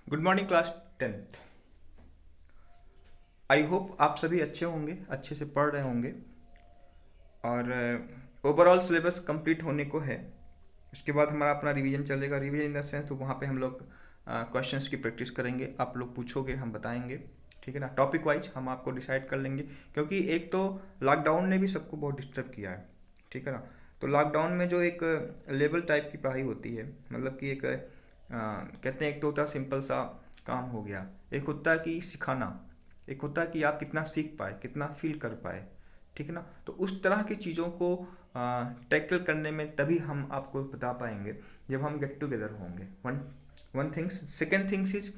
Good morning class 10th। I hope आप सभी अच्छे होंगे, अच्छे से पढ़ रहे होंगे और ओवरऑल सिलेबस कंप्लीट होने को है। इसके बाद हमारा अपना रिवीजन चलेगा। रिवीजन इन द सेंस तो वहाँ पे हम लोग क्वेश्चंस की प्रैक्टिस करेंगे। आप लोग पूछोगे, हम बताएंगे, ठीक है ना। टॉपिक वाइज हम आपको डिसाइड कर लेंगे, क्योंकि एक तो लॉकडाउन ने भी सबको बहुत डिस्टर्ब किया है, ठीक है ना। तो लॉकडाउन में जो एक लेवल टाइप की पढ़ाई होती है, मतलब कि एक कहते हैं, एक तो होता है सिंपल सा काम हो गया, एक होता है कि सिखाना, एक होता है कि आप कितना सीख पाए, कितना फील कर पाए, ठीक है ना। तो उस तरह की चीज़ों को टैकल करने में तभी हम आपको बता पाएंगे जब हम गेट टुगेदर होंगे। One one things. Second things is,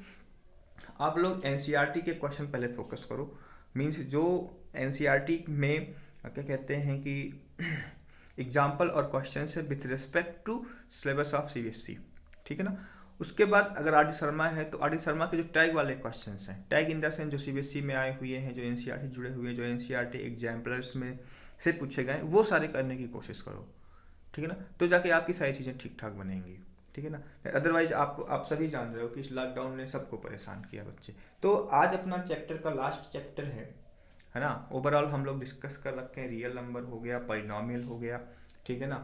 आप लोग एनसीईआरटी के क्वेश्चन पहले फोकस करो। मीन्स जो एनसीईआरटी में क्या कहते हैं कि एग्जाम्पल और क्वेश्चन है with respect to syllabus of CBSE, ठीक है ना। उसके बाद अगर आर डी शर्मा है तो आर डी शर्मा के जो टैग वाले क्वेश्चन हैं, टैग इन द सेंस जो सीबीएसई में आए हुए हैं, जो एनसीईआरटी जुड़े हुए हैं, जो एनसीईआरटी एग्जाम्पलर्स में से पूछे गए, वो सारे करने की कोशिश करो, ठीक है ना। तो जाके आपकी सारी चीज़ें ठीक ठाक बनेंगी, ठीक है ना। अदरवाइज आप सभी जान रहे हो कि इस लॉकडाउन ने सबको परेशान किया बच्चे। तो आज अपना चैप्टर का लास्ट चैप्टर है ना। ओवरऑल हम लोग डिस्कस कर रखे हैं, रियल नंबर हो गया, पॉलिनॉमियल हो गया, ठीक है ना।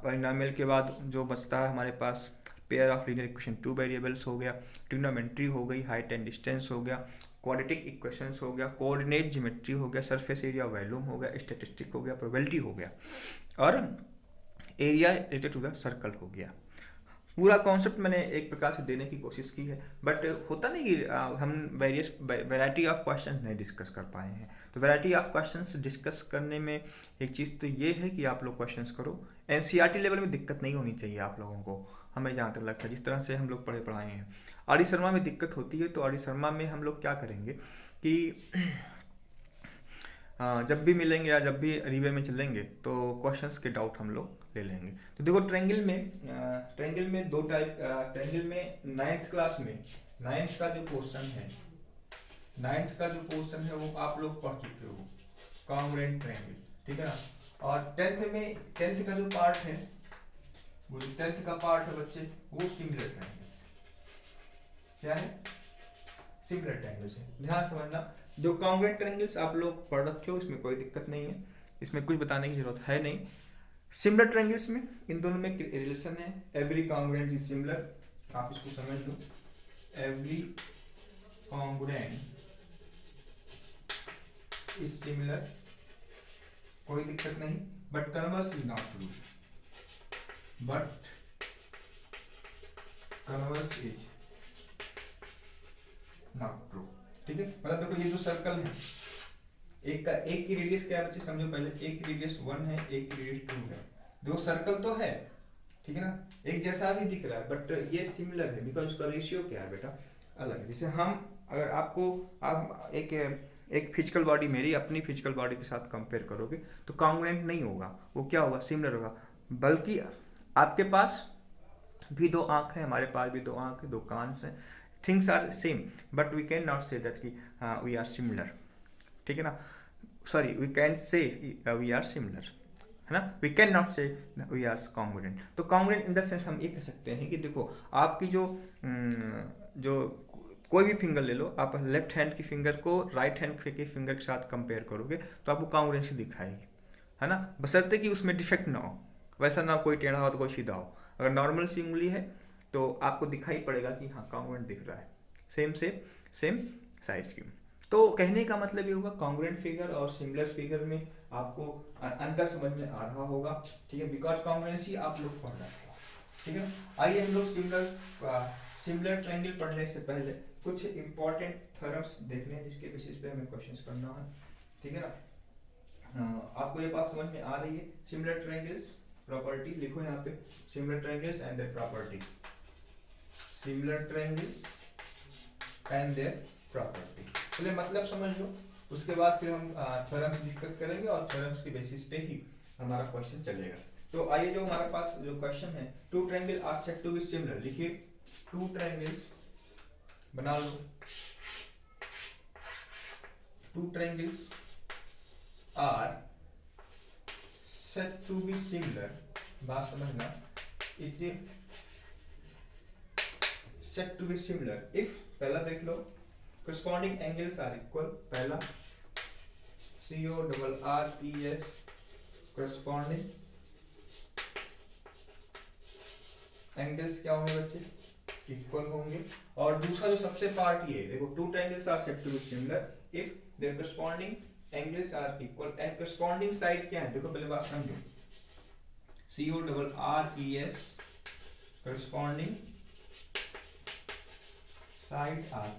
पॉलिनॉमियल के बाद जो बचता है हमारे पास, pair of linear equation two variables हो गया, ट्रिग्नोमेट्री हो गई, हाइट एंड डिस्टेंस हो गया, क्वाड्रेटिक इक्वेशंस हो गया, कोऑर्डिनेट ज्योमेट्री हो गया, सरफेस एरिया वॉल्यूम हो गया, स्टैटिस्टिक हो गया, प्रोबेबिलिटी हो गया, और area related to the circle हो गया। पूरा कॉन्सेप्ट मैंने एक प्रकार से देने की कोशिश की है, बट होता नहीं कि हम वेरियस वैरायटी ऑफ क्वेश्चन नहीं डिस्कस कर पाए हैं। तो वैरायटी ऑफ क्वेश्चंस डिस्कस करने में एक चीज़ तो ये है कि आप लोग क्वेश्चंस करो। एनसीईआरटी लेवल में दिक्कत नहीं होनी चाहिए आप लोगों को, हमें जहाँ तक लगता है, जिस तरह से हम लोग पढ़ाए हैं। आर डी शर्मा में दिक्कत होती है, तो आर डी शर्मा में हम लोग क्या करेंगे कि जब भी मिलेंगे या जब भी रिवे में चलेंगे तो क्वेश्चंस के डाउट हम लोग ले लेंगे। तो देखो, ट्रेंगल में दो टाइप, ट्रेंगल में नाइन्थ क्लास में नाइन्थ का जो पोर्शन है, नाइन्थ का जो पोर्शन है वो आप लोग पढ़ चुके हो, कॉन्ग्रुएंट ट्रेंगल, ठीक है ना। और टेंथ का जो पार्ट है, वो टेंथ का पार्ट है बच्चे, वो सिमिलर ट्रायंगल। क्या है? सिमिलर ट्रायंगल्स है, ध्यान समझना। जो कॉन्ग्रुएंट ट्रायंगल्स आप लोग पढ़ रखे हो, इसमें कोई दिक्कत नहीं है, इसमें कुछ बताने की जरूरत है नहीं। सिमिलर ट्रायंगल्स में इन दोनों में रिलेशन है, एवरी कॉन्ग्रुएंट इज सिमिलर, आप इसको समझ लो। एवरी कॉन्ग्रुएंट इज सिमिलर, कोई दिक्कत नहीं। But converse is not true, but converse is not true, ठीक है। मतलब देखो, ये जो सर्कल है, एक की रेडियस क्या है बच्चे, समझो पहले। एक की रेडियस 1 है, एक की रेडियस 2 है। दो सर्कल तो है, ठीक है ना, एक जैसा भी दिख रहा है, बट ये सिमिलर है बिकॉज उसका रेशियो क्या है बेटा, अलग है। जैसे हम, अगर आप एक फिजिकल बॉडी, मेरी अपनी फिजिकल बॉडी के साथ कंपेयर करोगे तो कॉन्ग्रुएंट नहीं होगा, वो क्या होगा, सिमिलर होगा। बल्कि आपके पास भी दो आंख है, हमारे पास भी दो आंख है, दो कान हैं, things are same, but we can not say that कि वी आर सिमिलर, ठीक है ना। Sorry, we can say we are similar, है ना। We can not say we are congruent. तो कॉन्ग्रुएंट इन द सेंस हम ये कह सकते हैं कि देखो, आपकी जो कोई भी फिंगर ले लो, आप लेफ्ट हैंड की फिंगर को राइट हैंड के फिंगर के साथ कंपेयर करोगे तो आपको कॉन्ग्रुएंसी दिखाएगी, है ना, बशर्ते कि उसमें डिफेक्ट ना हो। वैसा ना कोई टेढ़ा हो तो कोई सीधा हो, अगर नॉर्मल सी उंगली है तो आपको दिखाई पड़ेगा कि हाँ कॉन्ग्रुएंट दिख रहा है, सेम साइज की। तो कहने का मतलब ये होगा, कॉन्ग्रुएंट फिगर और सिमिलर फिगर में आपको अंतर समझ में आ रहा होगा, ठीक है, बिकॉज कॉन्ग्रुएंसी आप लोग पढ़ रहे हैं, ठीक है ना। आइए हम लोग सिमिलर ट्रायंगल पढ़ने से पहले कुछ इंपॉर्टेंट थ्योरम्स देख लें जिसके बेसिस पे हमें क्वेश्चंस करना है, ठीक है ना। आपको ये बात समझ में आ रही है? सिमिलर ट्रायंगल्स प्रॉपर्टी लिखो यहाँ पे, similar triangles and their property, similar triangles and their property. पहले मतलब समझ लो, उसके बाद फिर हम थ्योरम्स डिस्कस करेंगे और थ्योरम्स के बेसिस पे ही हमारा क्वेश्चन चलेगा। तो आइए, जो हमारे पास जो क्वेश्चन है, two triangle are said to be similar, लिखिए टू ट्रायंगल्स, बना लो, two triangles are said to be similar, बात समझना, is said to be similar if, पहला देख लो, corresponding angles are equal, पहला CORRES corresponding angles क्या होंगे बच्चे, इक्वल होंगे। और दूसरा जो सबसे पार्ट ये देखो, to triangles are said to be similar if their corresponding angles are equal and corresponding side क्या है, देखो पहले बात समझो, CORRES corresponding side are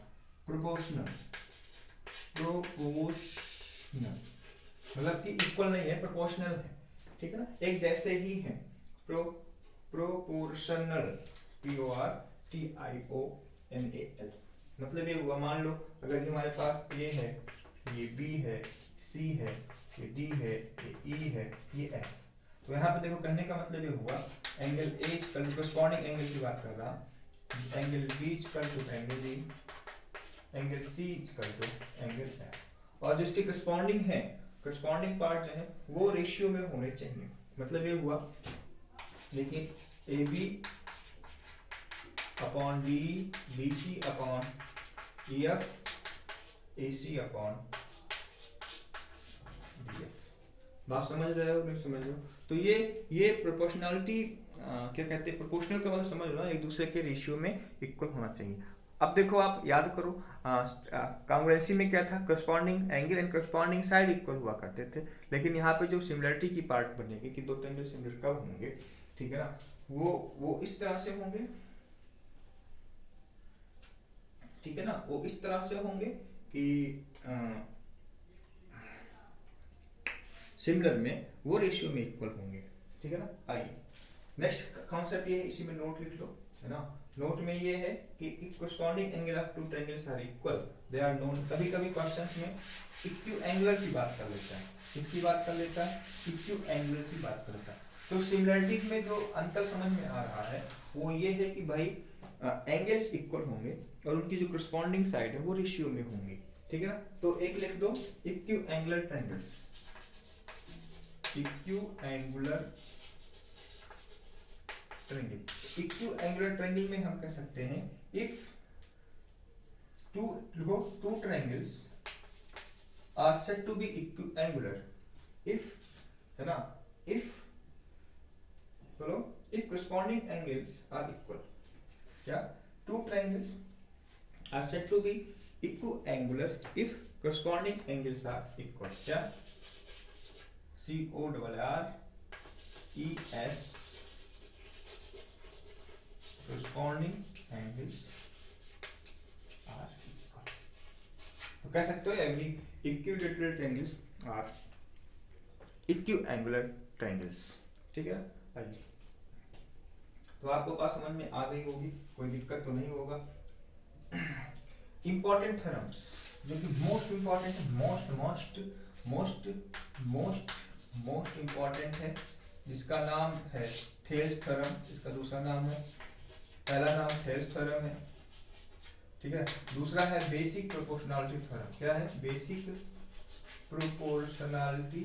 proportional, मतलब कि इक्वल नहीं है, प्रोपोर्शनल है, ठीक है ना, एक जैसे ही है, प्रोपोर्शनल, PORTIONAL, मतलब ये हुआ, मान लो अगर हमारे पास ये है, ये B है, C है, ये D है, ये E है, ये F, तो यहाँ पे देखो कहने का मतलब ये हुआ angle A equal to, corresponding angle की बात कर रहा, angle B equal to angle E, angle C equal to angle F, और जो इसके करस्पॉन्डिंग है, करस्पॉन्डिंग पार्ट जो है वो रेशियो में होने चाहिए। मतलब ये हुआ, देखिए AB upon D, BC upon EF, AC upon DF, बात समझ रहे हो नहीं समझ रहे हो? तो ये प्रोपोर्शनलिटी क्या कहते हैं, प्रोपोर्शनल का मतलब समझ लो, एक दूसरे के रेशियो में इक्वल होना चाहिए। अब देखो आप याद करो, कांग्रुएंसी में क्या था, corresponding angle and corresponding side equal हुआ करते थे, लेकिन यहाँ पे जो सिमिलरिटी की पार्ट बनेगी कि दो ट्रायंगल सिमिलर कब होंगे, ठीक है ना, वो इस तरह से होंगे, ठीक है ना, वो इस तरह से होंगे कि सिमिलर में वो रेशियो में इक्वल होंगे, ठीक है ना। आइए नेक्स्ट कॉन्सेप्ट ये है, इसी में नोट लिख लो, है ना, नोट में ये है कि corresponding angle of two triangles are equal, they are known, कभी कभी क्वेश्चंस में इक्विएंगुलर की बात कर लेता है, किसकी बात कर लेता है, इक्विएंगुलर की बात कर लेता है। तो सिमिलरिटीज में जो अंतर समझ में आ रहा है वो ये है कि भाई एंगल्स इक्वल होंगे और उनकी जो corresponding साइड है वो रेशियो में होंगी, ठीक है ना। तो एक लिख दो, equiangular triangles, equiangular triangle, equiangular triangle में हम कह सकते हैं if two triangles are said to be equiangular, if, है ना, इफ बोलो, if corresponding angles are equal, क्या, two triangles are said to be equiangular if corresponding angles are equal, क्या, CORRES corresponding angles are equal, तो कह सकते हो every equilateral triangles are equiangular triangles, ठीक है। आइए, तो आपको बात समझ में आ गई होगी, कोई दिक्कत तो नहीं होगा। इंपॉर्टेंट थ्योरम्स जो कि मोस्ट इंपॉर्टेंट है, मोस्ट इंपॉर्टेंट है, जिसका नाम है थेल्स थ्योरम, इसका दूसरा नाम है, पहला नाम थेल्स थ्योरम है, ठीक है, दूसरा है बेसिक प्रोपोर्शनैलिटी थ्योरम, क्या है, बेसिक प्रोपोर्शनैलिटी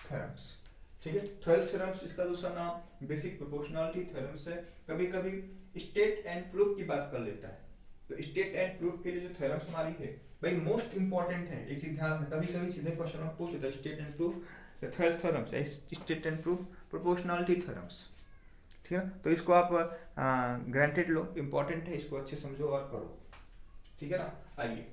थ्योरम्स, ठीक है, 12 थ्योरम्स, इसका दूसरा नाम बेसिक प्रोपोर्शनैलिटी थ्योरम्स है। कभी कभी स्टेट एंड प्रूफ की बात कर लेता है, तो स्टेट एंड प्रूफ के लिए जो थ्योरम्स हमारी है भाई मोस्ट इंपॉर्टेंट है, इसी ध्यान में, कभी कभी सीधे क्वेश्चन में पूछ लेता है state and proof, 12 theorems, state and proof proportionality theorems, ठीक है, तो इसको आप ग्रांटेड लो, इंपॉर्टेंट है, इसको अच्छे समझो और करो, ठीक है ना। आइए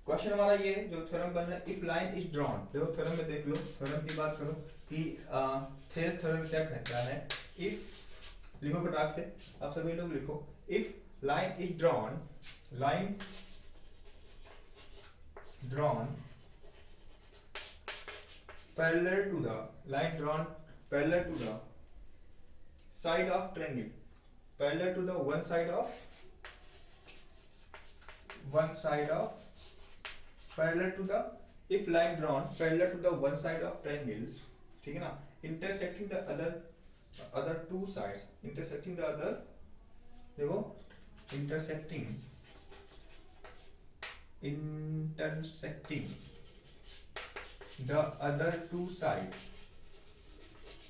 क्वेश्चन हमारा ये जो थ्योरम बन रहा है, इफ लाइन इज ड्रॉन, देखो थ्योरम में देख लो, थ्योरम की बात करो कि थेल्स थ्योरम क्या कहता है, इफ, लिखो फटाक से, आप सभी लोग लिखो, if line is drawn, line drawn parallel to the, line drawn parallel to the side of triangle, parallel to the one side of parallel to the, if line drawn parallel to the one side of triangles, ठीक है ना, intersecting the other two sides, intersecting the other, देखो intersecting the other two side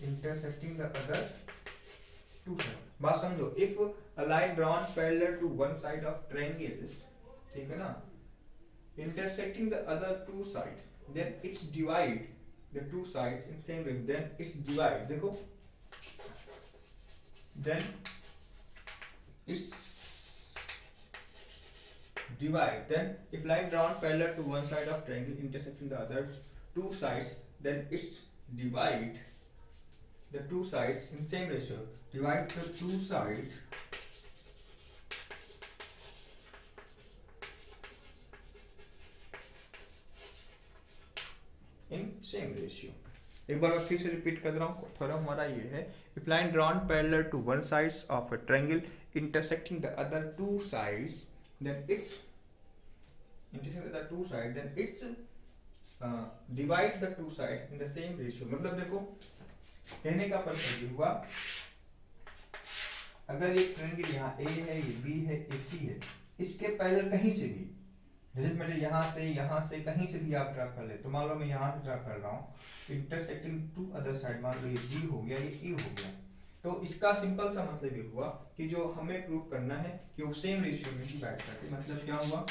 intersecting the other two sides. बात समझो, if a line drawn parallel to one side of triangles, ठीक है ना, intersecting the other two sides, then it's divide the two sides in same way, then it's divide, देखो, then it's divide, then if line drawn parallel to one side of triangle intersecting the other two sides, then it's divide the two sides in same ratio, divide the two sides in same ratio. एक बार मैं फिर से repeat कर रहा हूँ, थोड़ा हमारा ये है, if line drawn parallel to one sides of a triangle intersecting the other two sides, then it's intersecting the two sides, then it's divide the two sides in the same ratio. मतलब देखो कहने का मतलब ये हुआ, अगर एक triangle यहाँ A है, ये B है, AC है, इसके पैरेलल कहीं से भी, जैसे मेरे यहाँ से कहीं से भी आप ड्रा कर ले, तो मान लो मैं यहाँ से ड्रा कर रहा हूँ, इंटरसेक्टिंग टू अदर साइड, मान लो ये D हो गया, ये E हो गया, तो इसका सिंपल सा मतलब ये हुआ कि जो हमें प्रूव करना है कि वो सेम रेशियो में डिवाइड करते, मतलब क्या हुआ,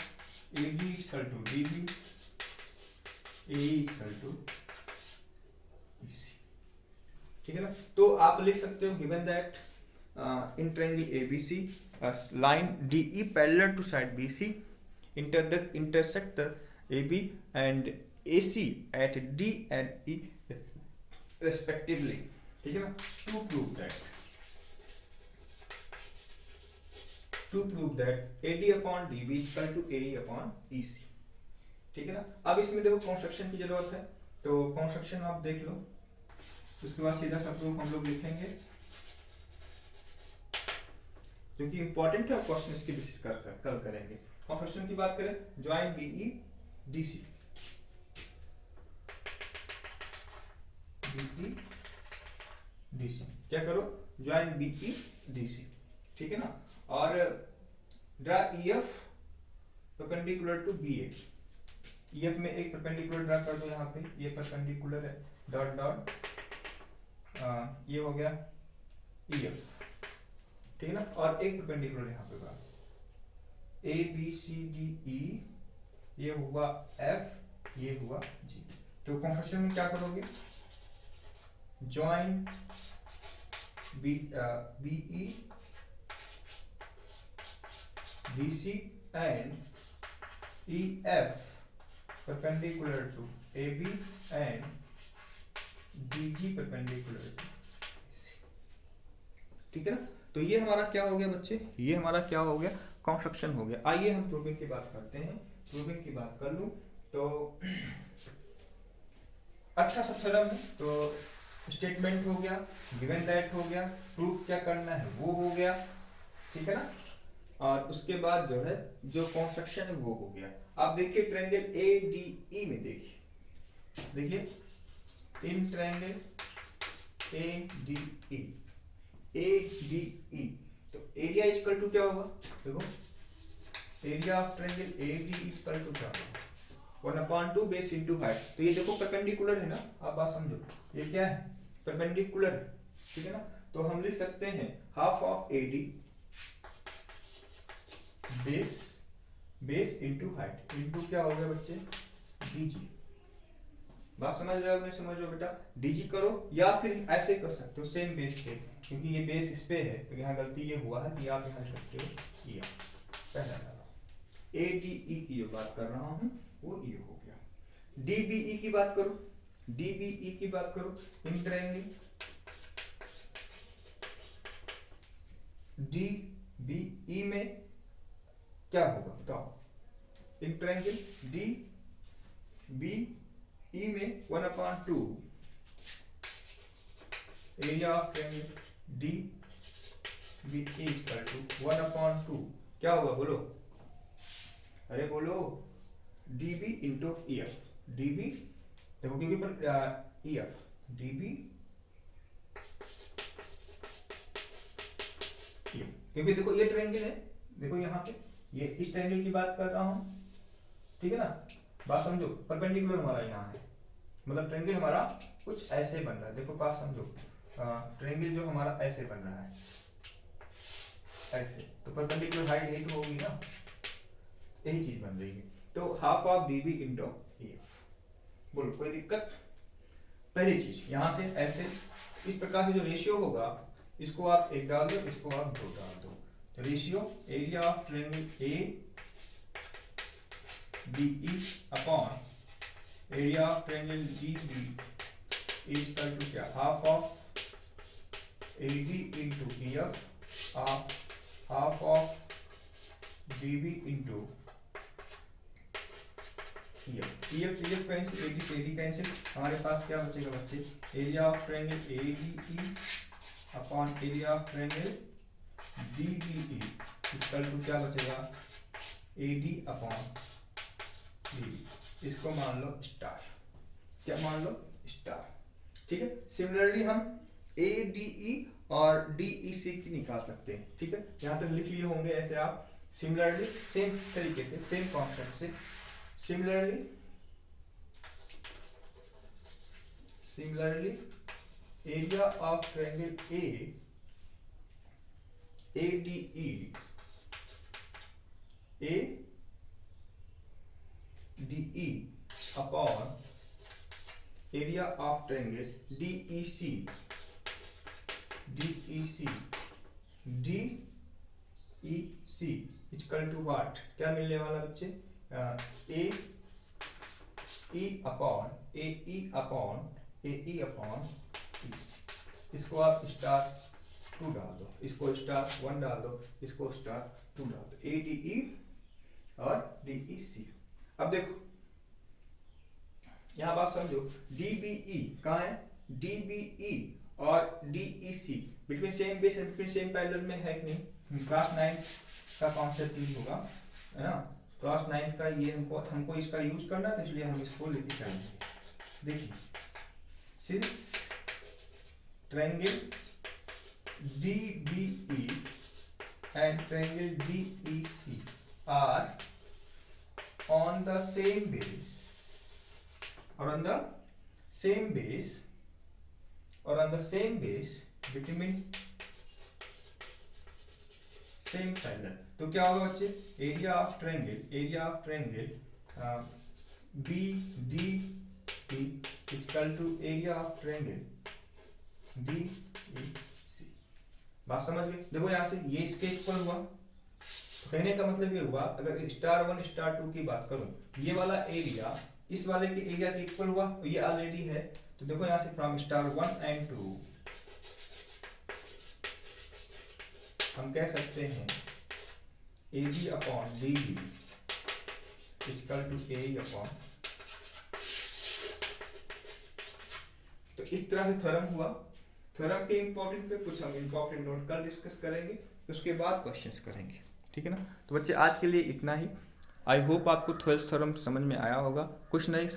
AB equal to DB, AE equal to EC, ठीक है ना। तो आप लिख सकते हो given that in triangle ABC line DE parallel to side BC intersect the AB and AC at D and E respectively, ठीक है ना। to prove that AD upon DB equal to AE upon EC, ठीक है ना। अब इसमें देखो construction की जरूरत है, तो कंस्ट्रक्शन आप देख लो, उसके बाद सीधा सा प्रूफ हम लोग लिखेंगे, क्योंकि इंपॉर्टेंट है, क्वेश्चन इसके बेसिस कल करेंगे। कंस्ट्रक्शन की बात करें, join BE DC, BE DC, क्या करो, ज्वाइन BE DC, ठीक है ना, और draw EF perpendicular to BA, EF में एक परपेंडिकुलर ड्रा कर दो, यहाँ पे ये परपेंडिकुलर है, डॉट डॉट ये हो गया EF, ठीक है ना, और एक परपेंडिकुलर यहाँ पे बना A B C D E, ये हुआ F, ये हुआ G। तो कंस्ट्रक्शन में क्या करोगे, join BE BC and EF perpendicular to AB and DG perpendicular to AC, ठीक है ना। तो ये हमारा क्या हो गया बच्चे, ये हमारा क्या हो गया, कंस्ट्रक्शन हो गया। आइए हम प्रूविंग की बात करते हैं, प्रूविंग की बात कर लूं तो अच्छा सा थ्योरम है, तो स्टेटमेंट हो गया, गिवन दैट हो गया, प्रूफ क्या करना है वो हो गया, ठीक है ना, और उसके बाद जो है जो कंस्ट्रक्शन है वो हो गया। आप देखिए ट्रायंगल ADE में देखिए इन ट्रायंगल ADE, तो एरिया इक्वल टू क्या होगा, देखो area of triangle AD equal to क्या होगा, 1/2 बेस इनटू हाइट। तो ये देखो परपेंडिकुलर है ना, आप बात समझो, ये क्या है, परपेंडिकुलर है, ठीक है ना। तो हम लिख सकते हैं half of AD base into height into क्या हो गया बच्चे, DG। बात समझ रहे हो नहीं समझ रहे हो बेटा, DG करो या फिर ऐसे कर सकते हो सेम बेस पे, क्योंकि ये बेस इस पे है, तो यहाँ गलती ये हुआ है कि आप यहाँ करते हो ये पहला लगा। ADE की जो बात कर रहा हूँ वो ये हो गया। DBE की बात करो, DBE की बात करो, इन ट्रायंगल DBE में क्या होगा बताओ, इन ट्रायंगल DBE में 1/2 area of triangle DBE equal to 1/2 क्या होगा बोलो, अरे बोलो, DB इंटू EF, DB देखो क्योंकि पर EF DB क्योंकि देखो ये ट्रायंगल है, देखो यहाँ पे ये इस ट्रायंगल की बात कर रहा हूँ, ठीक है ना, बात समझो, परपेंडिकुलर हमारा यहाँ है, मतलब ट्रायंगल हमारा कुछ ऐसे बन रहा है, देखो बात समझो, ट्रायंगल जो हमारा ऐसे बन रहा है, ऐसे, तो परपेंडिकुलर हाइट यही तो होगी ना, यही चीज बन रही है। तो half of D B into F. बोलो कोई दिक्कत? पहली चीज यहां से ऐसे इस प्रकार से जो रेशियो होगा, इसको आप 1 डाल दो, इसको आप 2 डाल दो। तो ratio area of triangle A D E upon area of triangle D B is equal to क्या, half of A D into E F of half of D B into E F से cancel, A D से A D cancel, हमारे पास क्या बचेगा बच्चे, area of triangle A D E upon area of triangle D B E equal to क्या बचेगा, A D upon D B. इसको मान लो स्टार, क्या मान लो, स्टार। ठीक है, सिमिलरली हम ए डी ई और डी ई सी की निकाल सकते हैं। ठीक है, यहाँ तक लिख लिए होंगे ऐसे आप। सिमिलरली सेम तरीके से, सेम कॉन्सेप्ट से, similarly area of triangle ADE upon area of triangle DEC equal to what, क्या मिलने वाला बच्चे, ए ई अपॉन ए ई अपॉन इसको आप स्टार 2 डाल दो, इसको स्टार 1 डाल दो, इसको स्टार 2 डाल दो, ए डी ई और डी ई सी। अब देखो यहां बात समझो, डी बी ई कहाँ है, डी बी ई और D E C between same base and between same parallel में है कि नहीं। क्लास 9 का कॉन्सेप्ट यूज होगा, है ना, क्लास 9 का ये हमको इसका यूज करना है, तो इसलिए हम इसको लेके चलेंगे। देखिए, since triangle DBE and triangle DEC are on the same base between same parallel, तो क्या होगा बच्चे, area of triangle BDE equal to area of triangle DEC। बात समझ गए? देखो यहाँ से ये इसके इक्वल हुआ, कहने का मतलब ये हुआ, अगर स्टार 1 स्टार 2 की बात करूं, ये वाला एरिया इस वाले के एरिया के इक्वल हुआ, तो ये ऑलरेडी है। तो देखो यहाँ से फ्रॉम स्टार 1 एंड 2 हम कह सकते हैं AB upon DB equal to AE upon. तो इस तरह से थ्योरम हुआ। थ्योरम के इंपॉर्टेंट पे कुछ हम इंपॉर्टेंट नोट कल डिस्कस करेंगे, उसके बाद क्वेश्चंस करेंगे। ठीक है ना, तो बच्चे आज के लिए इतना ही। आई होप आपको 12th थ्योरम समझ में आया होगा। कुछ नहीं,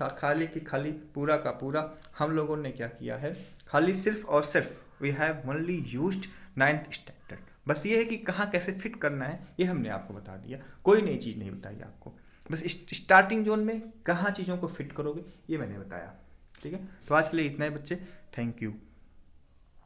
खाली पूरा का पूरा हम लोगों ने क्या किया है, खाली सिर्फ और सिर्फ we have only used 9th standard. बस ये है कि कहाँ कैसे फिट करना है ये हमने आपको बता दिया, कोई नई चीज़ नहीं बताई आपको। बस स्टार्टिंग जोन में कहाँ चीज़ों को फिट करोगे ये मैंने बताया। ठीक है, तो आज के लिए इतना ही बच्चे, थैंक यू।